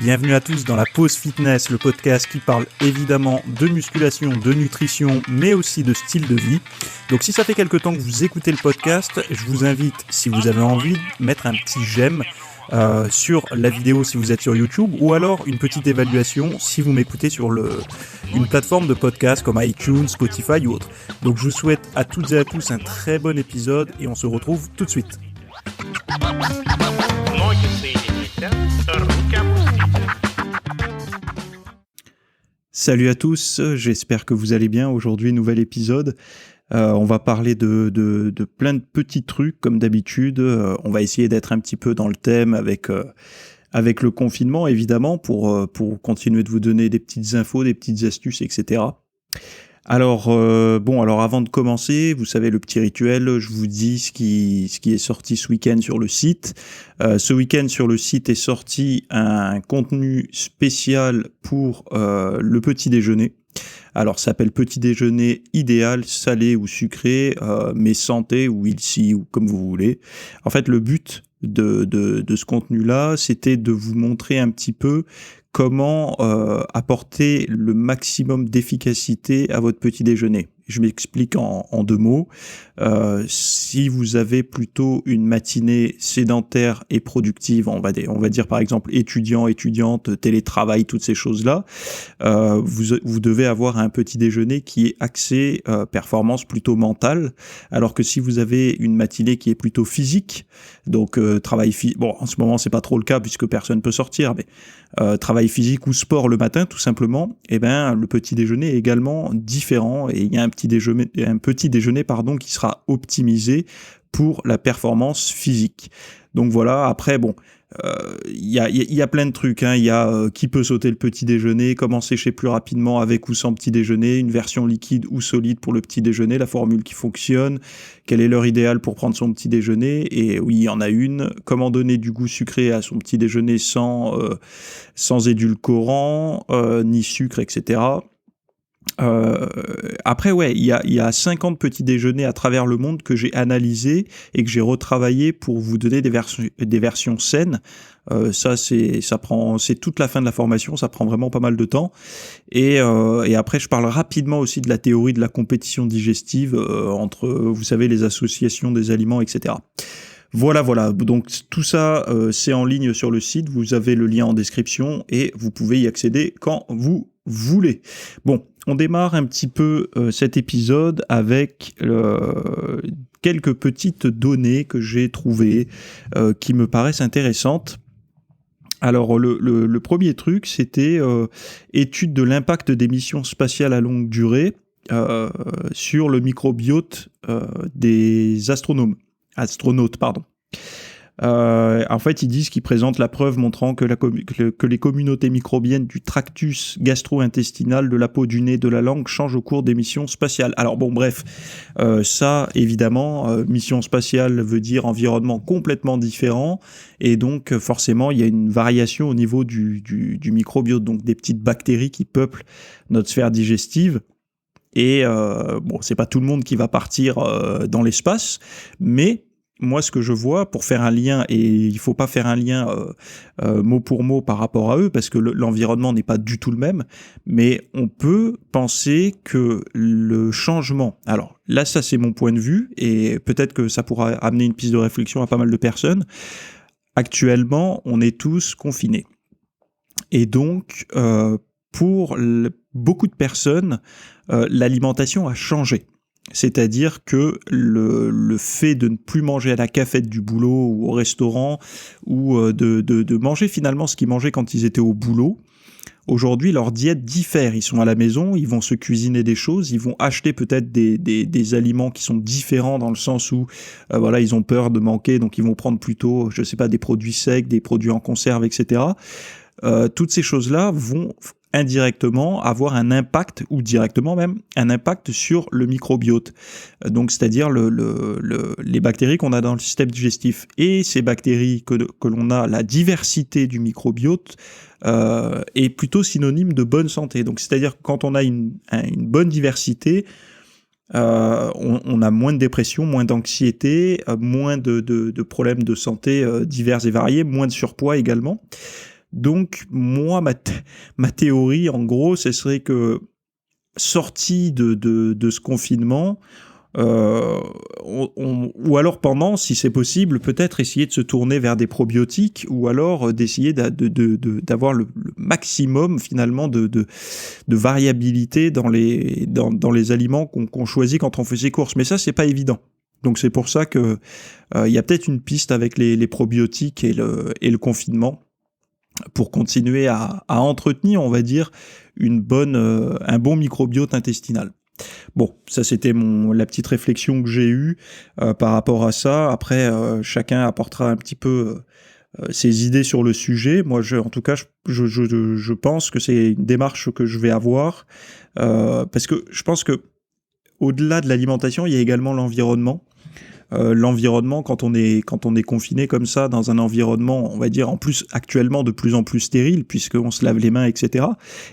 Bienvenue à tous dans la Pause Fitness, le podcast qui parle évidemment de musculation, de nutrition, mais aussi de style de vie. Donc si ça fait quelque temps que vous écoutez le podcast, je vous invite, si vous avez envie, de mettre un petit j'aime sur la vidéo si vous êtes sur YouTube, ou alors une petite évaluation si vous m'écoutez sur une plateforme de podcast comme iTunes, Spotify ou autre. Donc je vous souhaite à toutes et à tous un très bon épisode et on se retrouve tout de suite. Salut à tous, j'espère que vous allez bien. Aujourd'hui, nouvel épisode. On va parler de plein de petits trucs comme d'habitude. On va essayer d'être un petit peu dans le thème avec le confinement, évidemment, pour continuer de vous donner des petites infos, des petites astuces, etc. Alors avant de commencer, vous savez le petit rituel, je vous dis ce qui est sorti ce week-end sur le site. Ce week-end sur le site est sorti un contenu spécial pour le petit déjeuner. Alors ça s'appelle petit déjeuner idéal, salé ou sucré, mais santé ou healthy ou comme vous voulez. En fait, le but de ce contenu-là, c'était de vous montrer un petit peu comment apporter le maximum d'efficacité à votre petit déjeuner. Je m'explique en deux mots. Si vous avez plutôt une matinée sédentaire et productive, on va dire par exemple étudiant, étudiante, télétravail, toutes ces choses-là, vous devez avoir un petit déjeuner qui est axé performance plutôt mentale, alors que si vous avez une matinée qui est plutôt physique, donc travail physique, bon en ce moment c'est pas trop le cas puisque personne peut sortir, mais travail physique ou sport le matin tout simplement, le petit déjeuner est également différent et il y a un petit déjeuner qui sera optimisé pour la performance physique. Donc voilà, après il y a plein de trucs, il y a qui peut sauter le petit déjeuner, comment sécher plus rapidement avec ou sans petit déjeuner, une version liquide ou solide pour le petit déjeuner, la formule qui fonctionne, quelle est l'heure idéale pour prendre son petit déjeuner, et oui, il y en a une, comment donner du goût sucré à son petit déjeuner sans édulcorant, ni sucre, etc. Après, il y a 50 petits déjeuners à travers le monde que j'ai analysés et que j'ai retravaillé pour vous donner des versions saines. C'est toute la fin de la formation, ça prend vraiment pas mal de temps. Et après, je parle rapidement aussi de la théorie de la compétition digestive entre, vous savez, les associations des aliments, etc. Voilà. Donc tout ça, c'est en ligne sur le site. Vous avez le lien en description et vous pouvez y accéder quand vous voulez. Bon, on démarre un petit peu cet épisode avec quelques petites données que j'ai trouvées qui me paraissent intéressantes. Alors le premier truc, c'était étude de l'impact des missions spatiales à longue durée sur le microbiote des astronautes. En fait, ils disent qu'ils présentent la preuve montrant que les communautés microbiennes du tractus gastro-intestinal, de la peau, du nez, de la langue changent au cours des missions spatiales. Alors ça, évidemment, mission spatiale veut dire environnement complètement différent, et donc forcément, il y a une variation au niveau du microbiote, donc des petites bactéries qui peuplent notre sphère digestive. Et c'est pas tout le monde qui va partir dans l'espace, mais moi, ce que je vois, pour faire un lien, et il faut pas faire un lien mot pour mot par rapport à eux, parce que l'environnement n'est pas du tout le même, mais on peut penser que le changement, alors là, ça c'est mon point de vue, et peut-être que ça pourra amener une piste de réflexion à pas mal de personnes. Actuellement, on est tous confinés. Et donc, pour beaucoup de personnes, l'alimentation a changé. C'est-à-dire que le fait de ne plus manger à la cafette du boulot ou au restaurant, ou de manger finalement ce qu'ils mangeaient quand ils étaient au boulot, aujourd'hui leur diète diffère. Ils sont à la maison, ils vont se cuisiner des choses, ils vont acheter peut-être des aliments qui sont différents dans le sens où ils ont peur de manquer, donc ils vont prendre plutôt, je sais pas, des produits secs, des produits en conserve, etc. Toutes ces choses-là vont indirectement avoir un impact, ou directement même, un impact sur le microbiote. Donc, c'est-à-dire les bactéries qu'on a dans le système digestif. Et ces bactéries que l'on a, la diversité du microbiote, est plutôt synonyme de bonne santé. Donc, c'est-à-dire que quand on a une bonne diversité, on a moins de dépression, moins d'anxiété, moins de problèmes de santé divers et variés, moins de surpoids également. Donc moi, ma théorie, en gros, ce serait que sorti de ce confinement, ou alors pendant, si c'est possible, peut-être essayer de se tourner vers des probiotiques, ou alors d'essayer d'avoir le maximum finalement de variabilité dans les aliments qu'on choisit quand on fait ses courses. Mais ça, c'est pas évident. Donc c'est pour ça que y a peut-être une piste avec les probiotiques et le confinement pour continuer à entretenir, on va dire, un bon microbiote intestinal. Bon, ça c'était la petite réflexion que j'ai eue par rapport à ça. Après, chacun apportera un petit peu ses idées sur le sujet. Moi, en tout cas, je pense que c'est une démarche que je vais avoir parce que je pense que au-delà de l'alimentation, il y a également l'environnement. L'environnement, quand on est confiné comme ça dans un environnement, on va dire en plus actuellement de plus en plus stérile, puisqu'on se lave les mains, etc.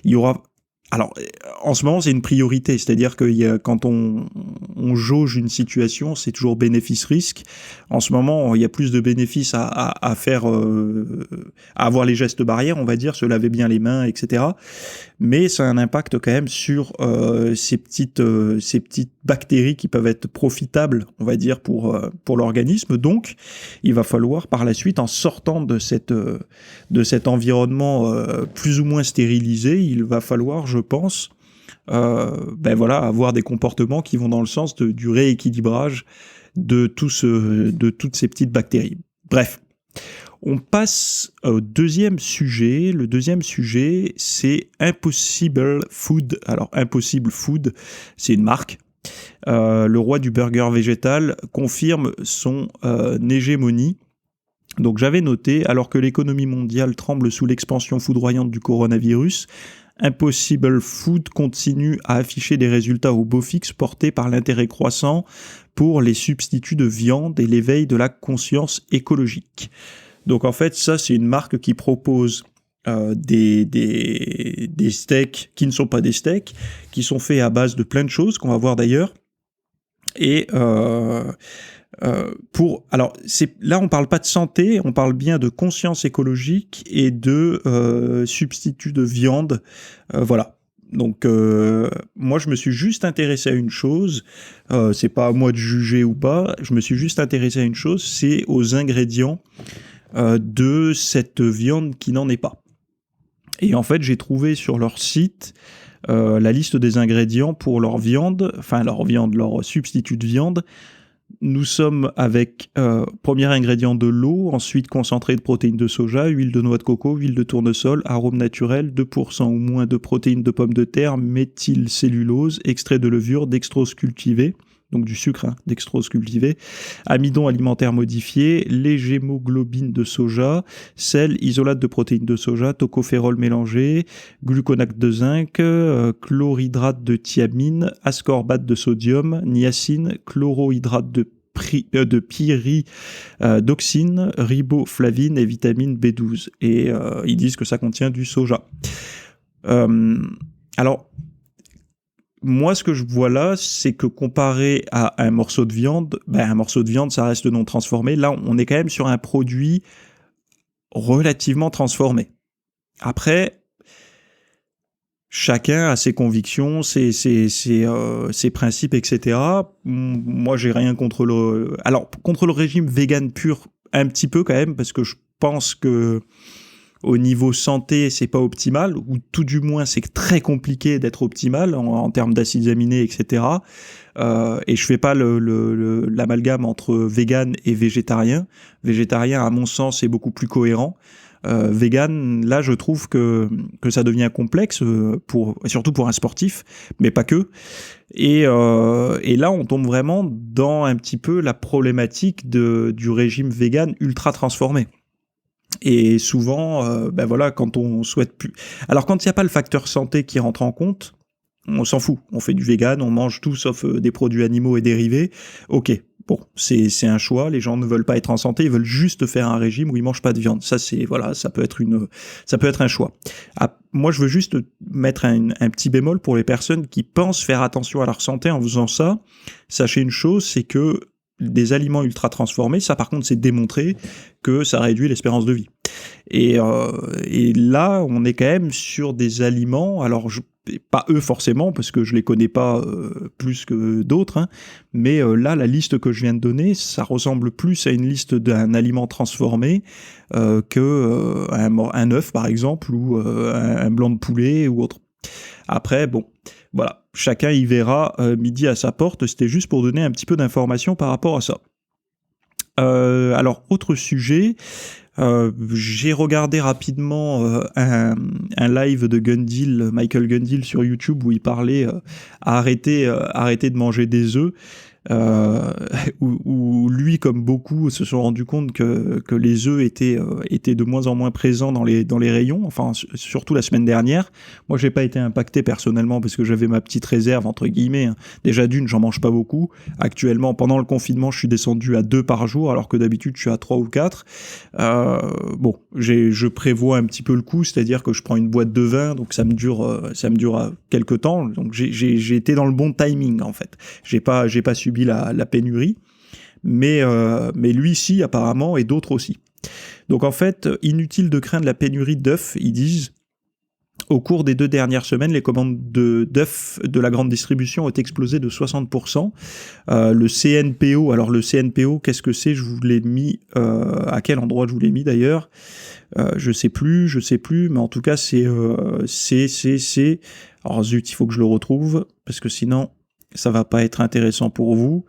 Il y aura... Alors, en ce moment, c'est une priorité, c'est-à-dire que quand on jauge une situation, c'est toujours bénéfice-risque. En ce moment, il y a plus de bénéfices à faire, à avoir les gestes barrières, on va dire, se laver bien les mains, etc. Mais ça a un impact quand même sur ces petites bactéries qui peuvent être profitables, on va dire, pour l'organisme. Donc, il va falloir par la suite, en sortant de cet environnement plus ou moins stérilisé, il va falloir, je pense, avoir des comportements qui vont dans le sens du rééquilibrage de toutes ces petites bactéries. Bref. On passe au deuxième sujet. Le deuxième sujet, c'est Impossible Food. Alors, Impossible Food, c'est une marque. Le roi du burger végétal confirme son hégémonie. Donc, j'avais noté, alors que l'économie mondiale tremble sous l'expansion foudroyante du coronavirus, Impossible Food continue à afficher des résultats au beau fixe portés par l'intérêt croissant pour les substituts de viande et l'éveil de la conscience écologique. Donc en fait, ça c'est une marque qui propose des steaks qui ne sont pas des steaks, qui sont faits à base de plein de choses, qu'on va voir d'ailleurs. Et alors là on parle pas de santé, on parle bien de conscience écologique et de substituts de viande, voilà. Donc moi je me suis juste intéressé à une chose, c'est pas à moi de juger ou pas, je me suis juste intéressé à une chose, c'est aux ingrédients de cette viande qui n'en est pas. Et en fait, j'ai trouvé sur leur site la liste des ingrédients pour leur substitut de viande. Nous sommes avec premier ingrédient de l'eau, ensuite concentré de protéines de soja, huile de noix de coco, huile de tournesol, arôme naturel, 2% ou moins de protéines de pommes de terre, méthylcellulose, extrait de levure, dextrose cultivée, donc du sucre, dextrose cultivé, amidon alimentaire modifié, l'hégémoglobine de soja, sel, isolate de protéines de soja, tocophérol mélangé, gluconate de zinc, chlorhydrate de thiamine, ascorbate de sodium, niacine, chlorohydrate de pyridoxine, riboflavine et vitamine B12. Et ils disent que ça contient du soja. Alors, moi, ce que je vois là, c'est que comparé à un morceau de viande, ça reste non transformé. Là, on est quand même sur un produit relativement transformé. Après, chacun a ses convictions, ses principes, etc. Moi, j'ai rien contre le régime vegan pur, un petit peu quand même, parce que je pense que au niveau santé, c'est pas optimal, ou tout du moins, c'est très compliqué d'être optimal en termes d'acides aminés, etc. Et je fais pas l'amalgame entre vegan et végétarien. Végétarien, à mon sens, est beaucoup plus cohérent. Vegan, là, je trouve que ça devient complexe, surtout pour un sportif, mais pas que. Et là, on tombe vraiment dans un petit peu la problématique du régime vegan ultra transformé. Et souvent, quand on souhaite plus... Alors, quand il n'y a pas le facteur santé qui rentre en compte, on s'en fout. On fait du vegan, on mange tout sauf des produits animaux et dérivés. Ok, bon, c'est un choix. Les gens ne veulent pas être en santé, ils veulent juste faire un régime où ils mangent pas de viande. Ça, ça peut être un choix. Moi, je veux juste mettre un petit bémol pour les personnes qui pensent faire attention à leur santé en faisant ça. Sachez une chose, c'est que des aliments ultra transformés, ça par contre c'est démontré que ça réduit l'espérance de vie. Et là, on est quand même sur des aliments, alors pas eux forcément, parce que je les connais pas plus que d'autres, hein, mais là, la liste que je viens de donner, ça ressemble plus à une liste d'un aliment transformé que un œuf, par exemple, ou un blanc de poulet ou autre. Après, bon, voilà, chacun y verra midi à sa porte. C'était juste pour donner un petit peu d'informations par rapport à ça. Alors, autre sujet, j'ai regardé rapidement un live de Gundil, Michael Gundil sur YouTube, où il parlait arrêter de manger des œufs. Où lui, comme beaucoup, se sont rendus compte que les œufs étaient de moins en moins présents dans les rayons, enfin surtout la semaine dernière. Moi, j'ai pas été impacté personnellement parce que j'avais ma petite réserve entre guillemets, hein. Déjà d'une, j'en mange pas beaucoup. Actuellement, pendant le confinement, je suis descendu à 2 par jour, alors que d'habitude je suis à 3 ou 4. Bon, je prévois un petit peu le coup, c'est-à-dire que je prends une boîte de vin, donc ça me dure quelques temps. Donc j'ai été dans le bon timing en fait. J'ai pas subi la pénurie, mais lui si apparemment, et d'autres aussi. Donc en fait, inutile de craindre la pénurie d'œufs, ils disent. Au cours des 2 dernières semaines, les commandes d'œufs de la grande distribution ont explosé de 60%. Le CNPO, alors le CNPO, qu'est-ce que c'est ? Je vous l'ai mis, à quel endroit je vous l'ai mis d'ailleurs ? Je sais plus, mais en tout cas c'est... Alors zut, il faut que je le retrouve, parce que sinon ça va pas être intéressant pour vous.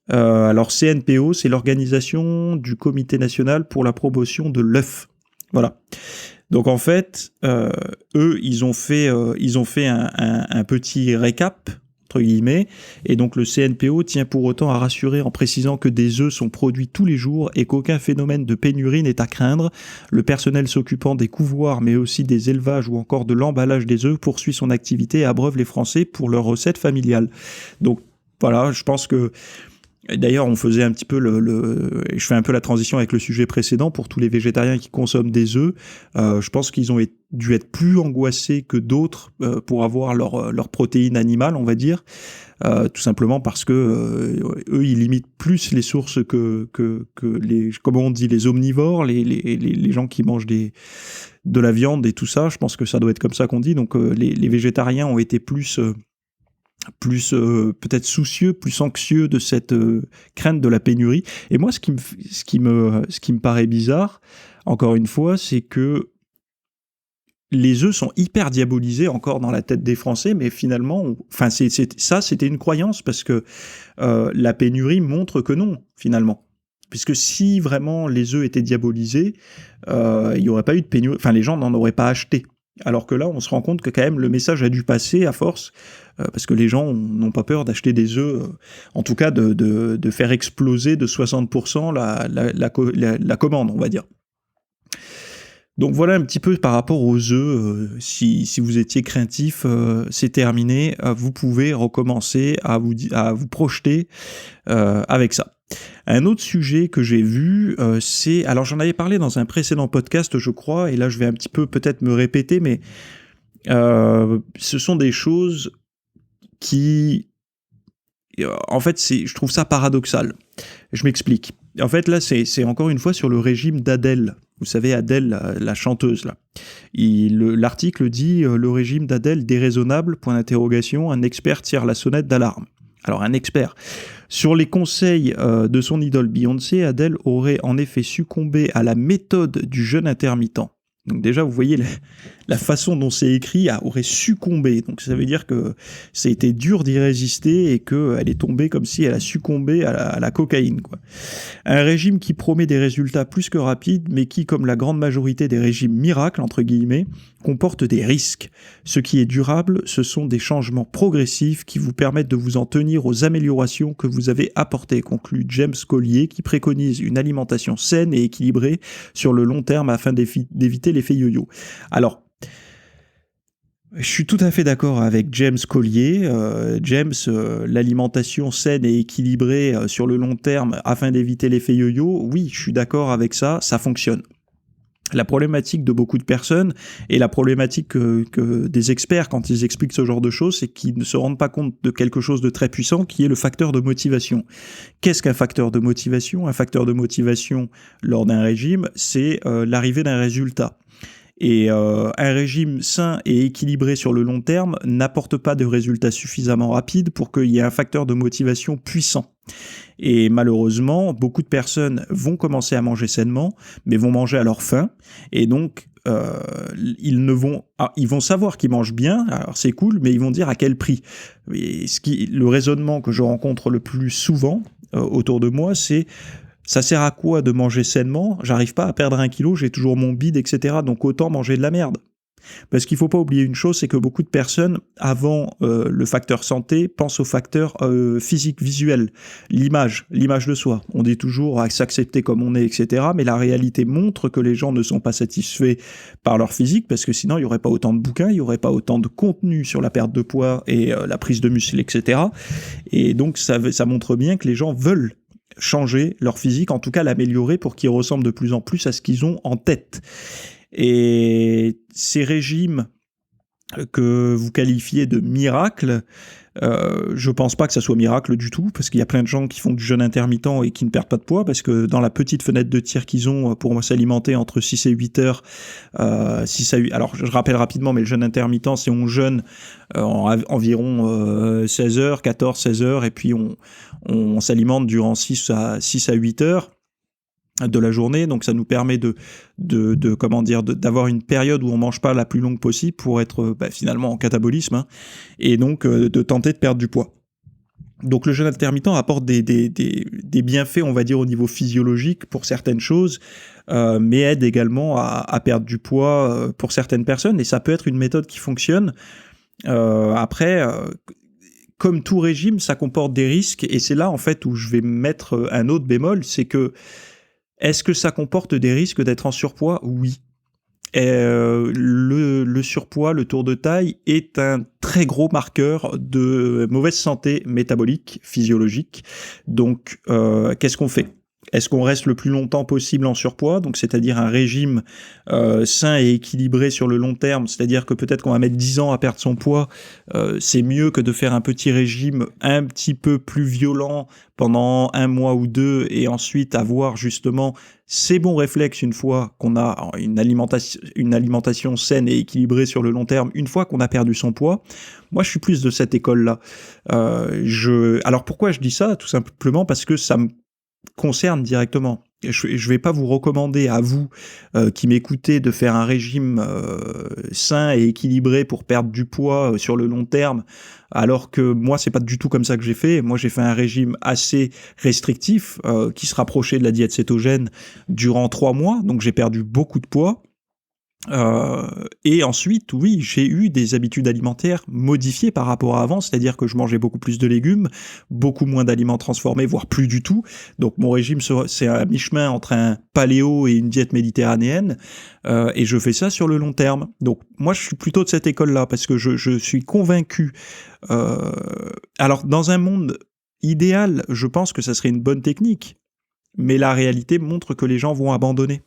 Alors CNPO, c'est l'organisation du Comité national pour la promotion de l'œuf. Voilà. Donc en fait, eux, ils ont fait un petit récap, entre guillemets, et donc le CNPO tient pour autant à rassurer en précisant que des œufs sont produits tous les jours et qu'aucun phénomène de pénurie n'est à craindre. Le personnel s'occupant des couvoirs, mais aussi des élevages ou encore de l'emballage des œufs poursuit son activité et abreuve les Français pour leurs recettes familiales. Donc voilà, je pense que... D'ailleurs, on faisait un petit peu je fais un peu la transition avec le sujet précédent pour tous les végétariens qui consomment des œufs. Je pense qu'ils ont dû être plus angoissés que d'autres pour avoir leur protéine animale, on va dire, tout simplement parce que eux, ils limitent plus les sources que les, comment on dit, les omnivores, les gens qui mangent de la viande et tout ça. Je pense que ça doit être comme ça qu'on dit. Donc, les végétariens ont été plus peut-être soucieux, plus anxieux de cette crainte de la pénurie. Et moi, ce qui me paraît bizarre, encore une fois, c'est que les œufs sont hyper diabolisés encore dans la tête des Français, mais finalement, c'était une croyance parce que la pénurie montre que non, finalement. Puisque si vraiment les œufs étaient diabolisés, il n'y aurait pas eu de pénurie, enfin les gens n'en auraient pas acheté. Alors que là, on se rend compte que quand même le message a dû passer à force, parce que les gens n'ont pas peur d'acheter des œufs, en tout cas de faire exploser de 60% la commande, on va dire. Donc voilà un petit peu par rapport aux œufs, si vous étiez craintif, c'est terminé, vous pouvez recommencer à vous projeter avec ça. Un autre sujet que j'ai vu, c'est... Alors j'en avais parlé dans un précédent podcast, je crois, et là je vais un petit peu peut-être me répéter, mais ce sont des choses qui... En fait, je trouve ça paradoxal. Je m'explique. En fait, là, c'est encore une fois sur le régime d'Adèle. Vous savez, Adèle, la chanteuse, là. L'article dit « Le régime d'Adèle déraisonnable, point d'interrogation, un expert tire la sonnette d'alarme ». Alors, un expert. Sur les conseils de son idole Beyoncé, Adèle aurait en effet succombé à la méthode du jeûne intermittent. Donc déjà, vous voyez la façon dont c'est écrit, aurait succombé. Donc ça veut dire que ça a été dur d'y résister et qu'elle est tombée comme si elle a succombé à la cocaïne, quoi. Un régime qui promet des résultats plus que rapides, mais qui, comme la grande majorité des régimes miracles, entre guillemets, comporte des risques. Ce qui est durable, ce sont des changements progressifs qui vous permettent de vous en tenir aux améliorations que vous avez apportées, conclut James Collier, qui préconise une alimentation saine et équilibrée sur le long terme afin d'éviter l'effet yo-yo. Alors, je suis tout à fait d'accord avec James Collier. L'alimentation saine et équilibrée sur le long terme afin d'éviter l'effet yo-yo, oui, je suis d'accord avec ça, ça fonctionne. La problématique de beaucoup de personnes et la problématique que des experts, quand ils expliquent ce genre de choses, c'est qu'ils ne se rendent pas compte de quelque chose de très puissant qui est le facteur de motivation. Qu'est-ce qu'un facteur de motivation ? Un facteur de motivation lors d'un régime, c'est l'arrivée d'un résultat. Et un régime sain et équilibré sur le long terme n'apporte pas de résultats suffisamment rapides pour qu'il y ait un facteur de motivation puissant. Et malheureusement, beaucoup de personnes vont commencer à manger sainement, mais vont manger à leur faim. Et donc, ils vont savoir qu'ils mangent bien, alors c'est cool, mais ils vont dire à quel prix. Et le raisonnement que je rencontre le plus souvent autour de moi, c'est: ça sert à quoi de manger sainement ? J'arrive pas à perdre 1 kilo, j'ai toujours mon bide, etc. Donc autant manger de la merde. Parce qu'il faut pas oublier une chose, c'est que beaucoup de personnes, avant le facteur santé, pensent au facteur physique, visuel, l'image de soi. On dit toujours à s'accepter comme on est, etc. Mais la réalité montre que les gens ne sont pas satisfaits par leur physique, parce que sinon il y aurait pas autant de bouquins, il y aurait pas autant de contenu sur la perte de poids et la prise de muscle, etc. Et donc ça montre bien que les gens veulent changer leur physique, en tout cas l'améliorer pour qu'ils ressemblent de plus en plus à ce qu'ils ont en tête. Et ces régimes que vous qualifiez de miracles, je pense pas que ça soit miracle du tout, parce qu'il y a plein de gens qui font du jeûne intermittent et qui ne perdent pas de poids, parce que dans la petite fenêtre de tir qu'ils ont pour s'alimenter entre 6 et 8 heures, 6 à 8, alors je rappelle rapidement, mais le jeûne intermittent, c'est on jeûne environ 16 heures, 14, 16 heures, et puis on s'alimente durant 6 à 8 heures de la journée, donc ça nous permet d'avoir une période où on mange pas la plus longue possible pour être finalement en catabolisme, et donc de tenter de perdre du poids. Donc le jeûne intermittent apporte des bienfaits, on va dire, au niveau physiologique pour certaines choses, mais aide également à perdre du poids pour certaines personnes, et ça peut être une méthode qui fonctionne. Après, comme tout régime, ça comporte des risques, et c'est là en fait où je vais mettre un autre bémol, c'est que est-ce que ça comporte des risques d'être en surpoids ? Oui. Le surpoids, le tour de taille est un très gros marqueur de mauvaise santé métabolique, physiologique. Donc, qu'est-ce qu'on fait ? Est-ce qu'on reste le plus longtemps possible en surpoids, donc c'est-à-dire un régime sain et équilibré sur le long terme, c'est-à-dire que peut-être qu'on va mettre 10 ans à perdre son poids, c'est mieux que de faire un petit régime un petit peu plus violent pendant 1 mois ou 2, et ensuite avoir justement ces bons réflexes une fois qu'on a une alimentation saine et équilibrée sur le long terme, une fois qu'on a perdu son poids. Moi, je suis plus de cette école-là. Alors pourquoi je dis ça ? Tout simplement parce que ça me concerne directement. Je vais pas vous recommander à vous qui m'écoutez de faire un régime sain et équilibré pour perdre du poids sur le long terme, alors que moi c'est pas du tout comme ça que j'ai fait. Moi j'ai fait un régime assez restrictif qui se rapprochait de la diète cétogène durant 3 mois, donc j'ai perdu beaucoup de poids. Et ensuite, oui, j'ai eu des habitudes alimentaires modifiées par rapport à avant, c'est-à-dire que je mangeais beaucoup plus de légumes, beaucoup moins d'aliments transformés, voire plus du tout. Donc mon régime, c'est à mi-chemin entre un paléo et une diète méditerranéenne, et je fais ça sur le long terme. Donc moi, je suis plutôt de cette école-là, parce que je suis convaincu. Alors, dans un monde idéal, je pense que ça serait une bonne technique, mais la réalité montre que les gens vont abandonner.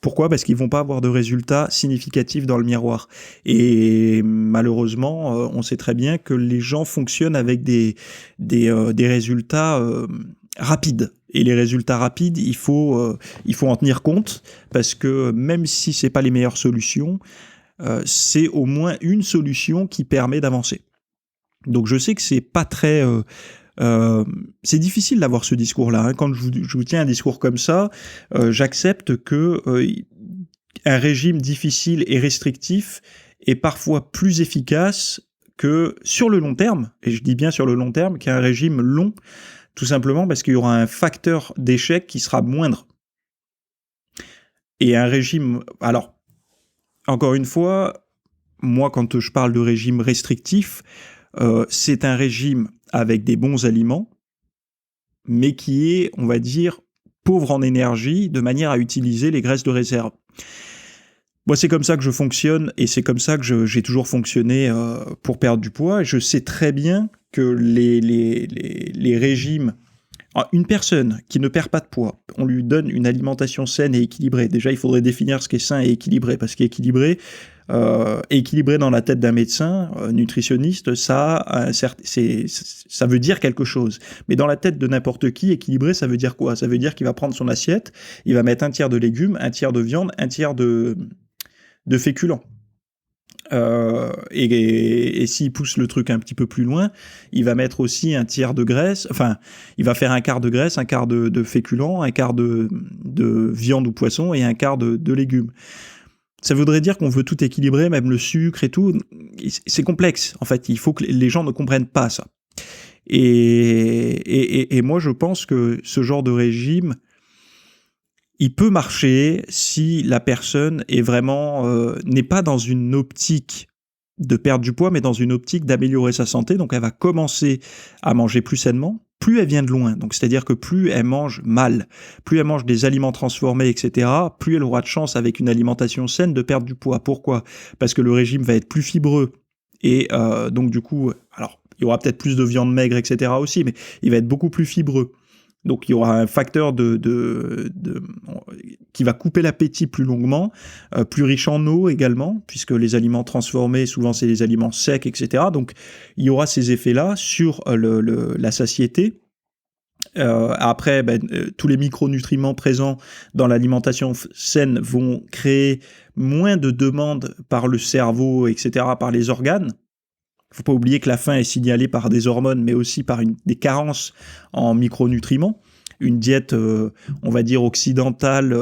Pourquoi ? Parce qu'ils vont pas avoir de résultats significatifs dans le miroir. Et malheureusement, on sait très bien que les gens fonctionnent avec des résultats rapides. Et les résultats rapides, il faut en tenir compte, parce que même si c'est pas les meilleures solutions, c'est au moins une solution qui permet d'avancer. Donc je sais que c'est pas très c'est difficile d'avoir ce discours-là. Hein. Quand je vous tiens un discours comme ça, j'accepte que un régime difficile et restrictif est parfois plus efficace que sur le long terme, et je dis bien sur le long terme, qu'un régime long, tout simplement parce qu'il y aura un facteur d'échec qui sera moindre. Et un régime... Alors, encore une fois, moi, quand je parle de régime restrictif, c'est un régime avec des bons aliments, mais qui est, on va dire, pauvre en énergie, de manière à utiliser les graisses de réserve. Moi, c'est comme ça que je fonctionne, et c'est comme ça que j'ai toujours fonctionné pour perdre du poids. Et je sais très bien que les régimes Alors, une personne qui ne perd pas de poids, on lui donne une alimentation saine et équilibrée. Déjà, il faudrait définir ce qui est sain et équilibré, parce qu'équilibré, équilibré dans la tête d'un médecin, nutritionniste, ça veut dire quelque chose. Mais dans la tête de n'importe qui, équilibré, ça veut dire quoi? Ça veut dire qu'il va prendre son assiette, il va mettre un tiers de légumes, un tiers de viande, un tiers de féculents. Et s'il pousse le truc un petit peu plus loin, il va mettre aussi un tiers de graisse, enfin, il va faire un quart de graisse, un quart de féculents, un quart de viande ou poisson et un quart de légumes. Ça voudrait dire qu'on veut tout équilibrer, même le sucre et tout. C'est complexe, en fait. Il faut que les gens ne comprennent pas ça. Et moi, je pense que ce genre de régime, il peut marcher si la personne est vraiment n'est pas dans une optique de perdre du poids, mais dans une optique d'améliorer sa santé. Donc, elle va commencer à manger plus sainement. Plus elle vient de loin, donc c'est-à-dire que plus elle mange mal, plus elle mange des aliments transformés, etc., plus elle aura de chance avec une alimentation saine de perdre du poids. Pourquoi? Parce que le régime va être plus fibreux et donc du coup, alors il y aura peut-être plus de viande maigre, etc. aussi, mais il va être beaucoup plus fibreux. Donc il y aura un facteur qui va couper l'appétit plus longuement, plus riche en eau également, puisque les aliments transformés, souvent c'est les aliments secs, etc. Donc il y aura ces effets-là sur la satiété. Après, tous les micronutriments présents dans l'alimentation saine vont créer moins de demandes par le cerveau, etc., par les organes. Il ne faut pas oublier que la faim est signalée par des hormones, mais aussi par des carences en micronutriments. Une diète, on va dire, occidentale,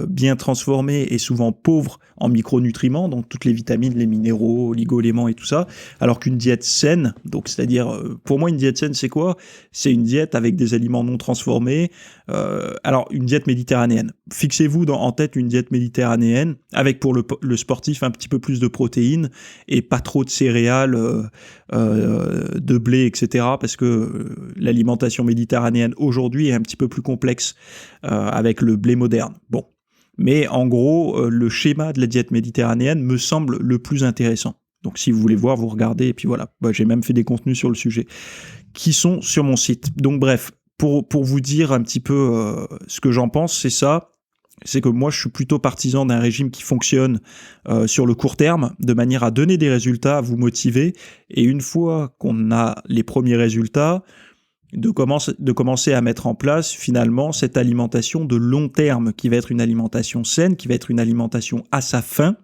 bien transformée et souvent pauvre en micronutriments, donc toutes les vitamines, les minéraux, oligo-éléments et tout ça, alors qu'une diète saine, donc c'est-à-dire, pour moi, une diète saine, c'est quoi? C'est une diète avec des aliments non transformés, alors une diète méditerranéenne. Fixez-vous en tête une diète méditerranéenne, avec pour le sportif un petit peu plus de protéines et pas trop de céréales, de blé, etc., parce que l'alimentation méditerranéenne aujourd'hui est un petit peu plus complexe avec le blé moderne. Bon. Mais en gros, le schéma de la diète méditerranéenne me semble le plus intéressant. Donc si vous voulez voir, vous regardez, et puis voilà. J'ai même fait des contenus sur le sujet qui sont sur mon site. Donc bref, pour vous dire un petit peu ce que j'en pense, c'est ça. C'est que moi, je suis plutôt partisan d'un régime qui fonctionne sur le court terme, de manière à donner des résultats, à vous motiver. Et une fois qu'on a les premiers résultats, de commencer à mettre en place finalement cette alimentation de long terme qui va être une alimentation saine, qui va être une alimentation à sa faim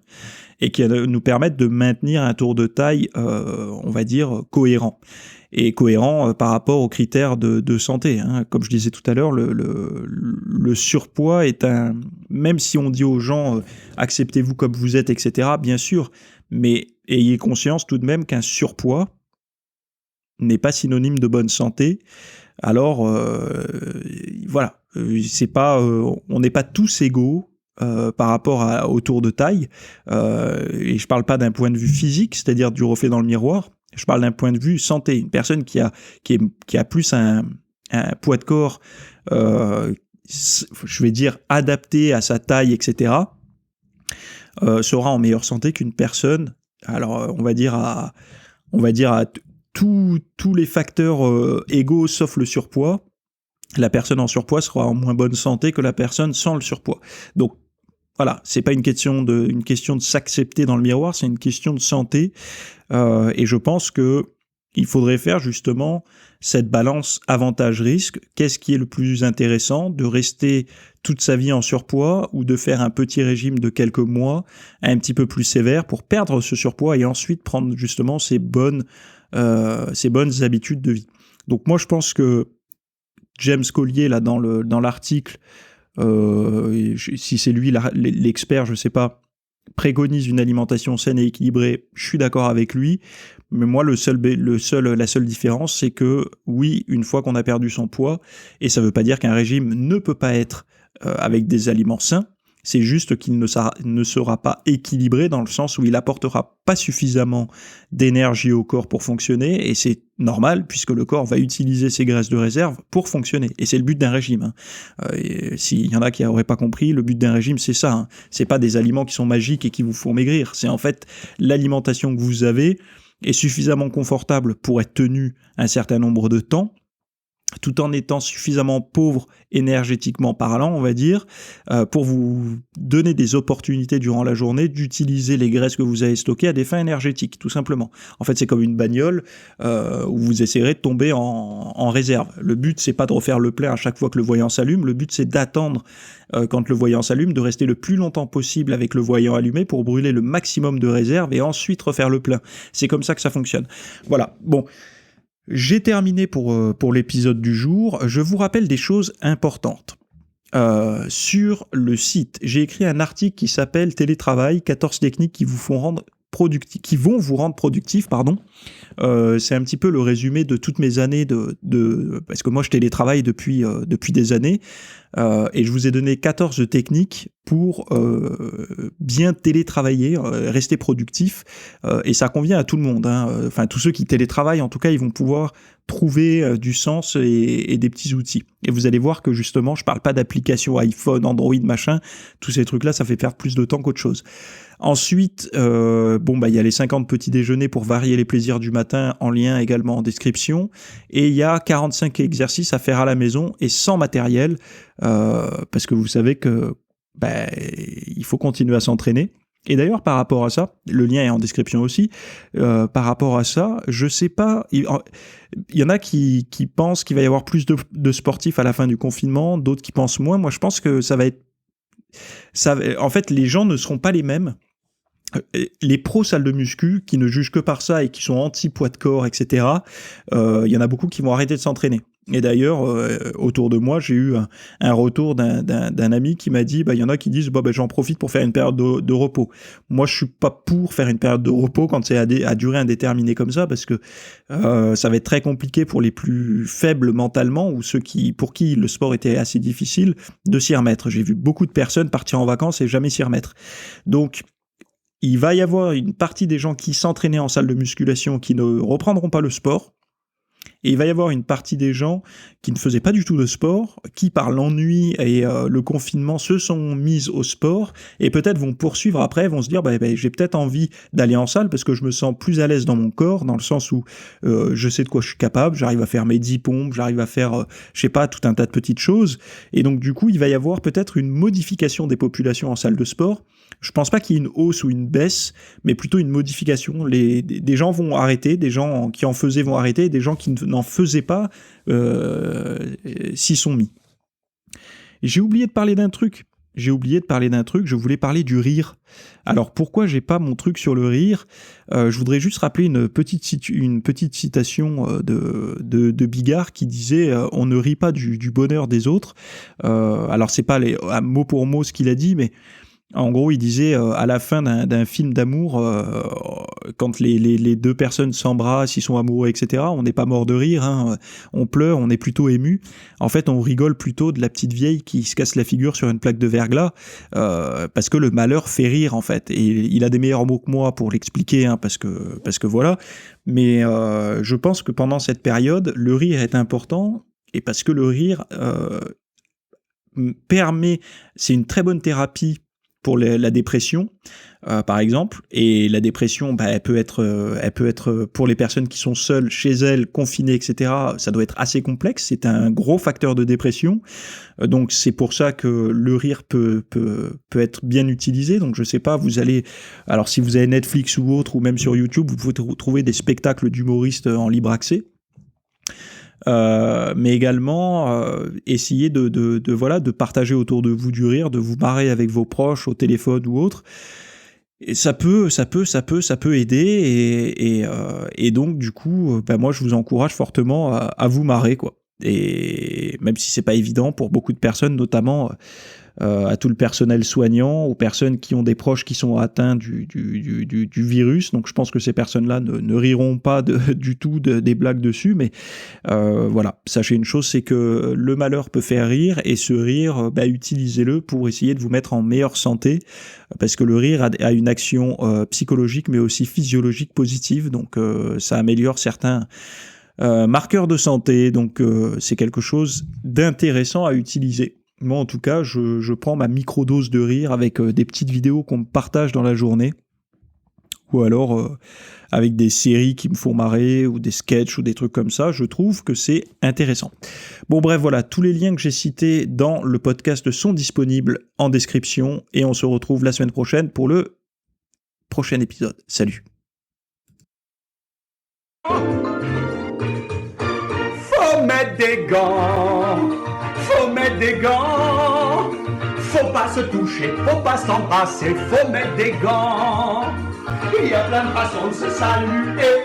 et qui va nous permettre de maintenir un tour de taille, on va dire, cohérent. Et cohérent par rapport aux critères de santé. Hein. Comme je disais tout à l'heure, le surpoids est un... Même si on dit aux gens acceptez-vous comme vous êtes, etc., bien sûr, mais ayez conscience tout de même qu'un surpoids n'est pas synonyme de bonne santé. Alors, voilà, c'est pas, on n'est pas tous égaux par rapport au tour de taille. Et je parle pas d'un point de vue physique, c'est-à-dire du reflet dans le miroir. Je parle d'un point de vue santé. Une personne qui a plus un poids de corps, je vais dire, adapté à sa taille, etc., sera en meilleure santé qu'une personne, alors on va dire à tous les facteurs égaux sauf le surpoids, la personne en surpoids sera en moins bonne santé que la personne sans le surpoids. Donc voilà, c'est pas une question de s'accepter dans le miroir, c'est une question de santé. Et je pense que il faudrait faire justement cette balance avantage-risque. Qu'est-ce qui est le plus intéressant, de rester toute sa vie en surpoids ou de faire un petit régime de quelques mois, un petit peu plus sévère pour perdre ce surpoids et ensuite prendre justement ces bonnes habitudes de vie. Donc moi je pense que James Collier là dans l'article, si c'est lui l'expert, je sais pas, préconise une alimentation saine et équilibrée, je suis d'accord avec lui, mais moi la seule différence, c'est que oui, une fois qu'on a perdu son poids, et ça veut pas dire qu'un régime ne peut pas être avec des aliments sains, c'est juste qu'il ne sera pas équilibré dans le sens où il apportera pas suffisamment d'énergie au corps pour fonctionner, et c'est normal puisque le corps va utiliser ses graisses de réserve pour fonctionner, et c'est le but d'un régime. S'il y en a qui n'auraient pas compris, le but d'un régime c'est ça, hein. C'est pas des aliments qui sont magiques et qui vous font maigrir, c'est en fait l'alimentation que vous avez est suffisamment confortable pour être tenue un certain nombre de temps, tout en étant suffisamment pauvre énergétiquement parlant, on va dire, pour vous donner des opportunités durant la journée d'utiliser les graisses que vous avez stockées à des fins énergétiques, tout simplement. En fait, c'est comme une bagnole où vous essayerez de tomber en réserve. Le but, c'est pas de refaire le plein à chaque fois que le voyant s'allume, le but, c'est d'attendre quand le voyant s'allume, de rester le plus longtemps possible avec le voyant allumé pour brûler le maximum de réserve et ensuite refaire le plein. C'est comme ça que ça fonctionne. Voilà, bon. J'ai terminé pour l'épisode du jour. Je vous rappelle des choses importantes. Sur le site, j'ai écrit un article qui s'appelle Télétravail, 14 techniques qui vont vous rendre productif, pardon. C'est un petit peu le résumé de toutes mes années parce que moi je télétravaille depuis des années et je vous ai donné 14 techniques pour bien télétravailler, rester productif et ça convient à tout le monde, hein. Enfin tous ceux qui télétravaillent en tout cas ils vont pouvoir trouver du sens et des petits outils. Et vous allez voir que justement je parle pas d'applications iPhone, Android, machin, tous ces trucs là ça fait perdre plus de temps qu'autre chose. Ensuite, il y a les 50 petits déjeuners pour varier les plaisirs du matin, en lien également en description. Et il y a 45 exercices à faire à la maison et sans matériel, parce que vous savez que il faut continuer à s'entraîner. Et d'ailleurs, par rapport à ça, le lien est en description aussi, par rapport à ça, je sais pas, il y en a qui pensent qu'il va y avoir plus de sportifs à la fin du confinement, d'autres qui pensent moins. Moi, je pense que en fait, les gens ne seront pas les mêmes. Les pros salles de muscu qui ne jugent que par ça et qui sont anti-poids de corps, etc., il y en a beaucoup qui vont arrêter de s'entraîner. Et d'ailleurs, autour de moi, j'ai eu un retour d'un ami qui m'a dit, il y en a qui disent, j'en profite pour faire une période de repos. Moi, je suis pas pour faire une période de repos quand c'est à durée indéterminée comme ça, parce que ça va être très compliqué pour les plus faibles mentalement ou ceux pour qui le sport était assez difficile de s'y remettre. J'ai vu beaucoup de personnes partir en vacances et jamais s'y remettre. Donc, il va y avoir une partie des gens qui s'entraînaient en salle de musculation qui ne reprendront pas le sport. Et il va y avoir une partie des gens qui ne faisaient pas du tout de sport, qui par l'ennui et le confinement se sont mis au sport et peut-être vont poursuivre après, vont se dire j'ai peut-être envie d'aller en salle parce que je me sens plus à l'aise dans mon corps, dans le sens où je sais de quoi je suis capable, j'arrive à faire mes 10 pompes, j'arrive à faire, tout un tas de petites choses. Et donc du coup, il va y avoir peut-être une modification des populations en salle de sport. Je pense pas qu'il y ait une hausse ou une baisse, mais plutôt une modification. Des gens vont arrêter, des gens qui en faisaient vont arrêter, des gens qui n'en faisaient pas s'y sont mis. Et j'ai oublié de parler d'un truc. Je voulais parler du rire. Alors pourquoi j'ai pas mon truc sur le rire ? Je voudrais juste rappeler une petite citation de Bigard qui disait on ne rit pas du bonheur des autres. Alors c'est pas mot pour mot ce qu'il a dit, mais en gros, il disait à la fin d'un film d'amour, quand les deux personnes s'embrassent, ils sont amoureux, etc., on n'est pas mort de rire, hein, on pleure, on est plutôt ému. En fait, on rigole plutôt de la petite vieille qui se casse la figure sur une plaque de verglas, parce que le malheur fait rire, en fait. Et il a des meilleurs mots que moi pour l'expliquer, hein, parce que voilà. Mais je pense que pendant cette période, le rire est important, et parce que le rire c'est une très bonne thérapie pour la dépression, par exemple. Et la dépression, elle peut être pour les personnes qui sont seules, chez elles, confinées, etc., ça doit être assez complexe. C'est un gros facteur de dépression. Donc, c'est pour ça que le rire peut être bien utilisé. Donc, je sais pas, alors si vous avez Netflix ou autre, ou même sur YouTube, vous pouvez trouver des spectacles d'humoristes en libre accès. Mais également essayer de partager autour de vous du rire, de vous marrer avec vos proches au téléphone ou autre. Et ça peut aider et donc du coup, moi je vous encourage fortement à vous marrer, quoi. Et même si c'est pas évident pour beaucoup de personnes, notamment à tout le personnel soignant, aux personnes qui ont des proches qui sont atteints du virus. Donc je pense que ces personnes-là ne riront pas du tout des blagues dessus, mais voilà, sachez une chose, c'est que le malheur peut faire rire, et ce rire, utilisez-le pour essayer de vous mettre en meilleure santé, parce que le rire a une action psychologique, mais aussi physiologique positive, donc ça améliore certains marqueurs de santé, donc c'est quelque chose d'intéressant à utiliser. Moi, en tout cas, je prends ma microdose de rire avec des petites vidéos qu'on me partage dans la journée, ou alors avec des séries qui me font marrer, ou des sketchs, ou des trucs comme ça, je trouve que c'est intéressant. Bon bref, voilà, tous les liens que j'ai cités dans le podcast sont disponibles en description, et on se retrouve la semaine prochaine pour le prochain épisode. Salut. Faut mettre des gants, faut mettre des gants, faut pas se toucher, faut pas s'embrasser, faut mettre des gants. Il y a plein de façons de se saluer,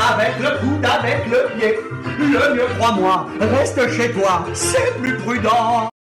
avec le coude, avec le pied. Le mieux, crois-moi, reste chez toi, c'est plus prudent.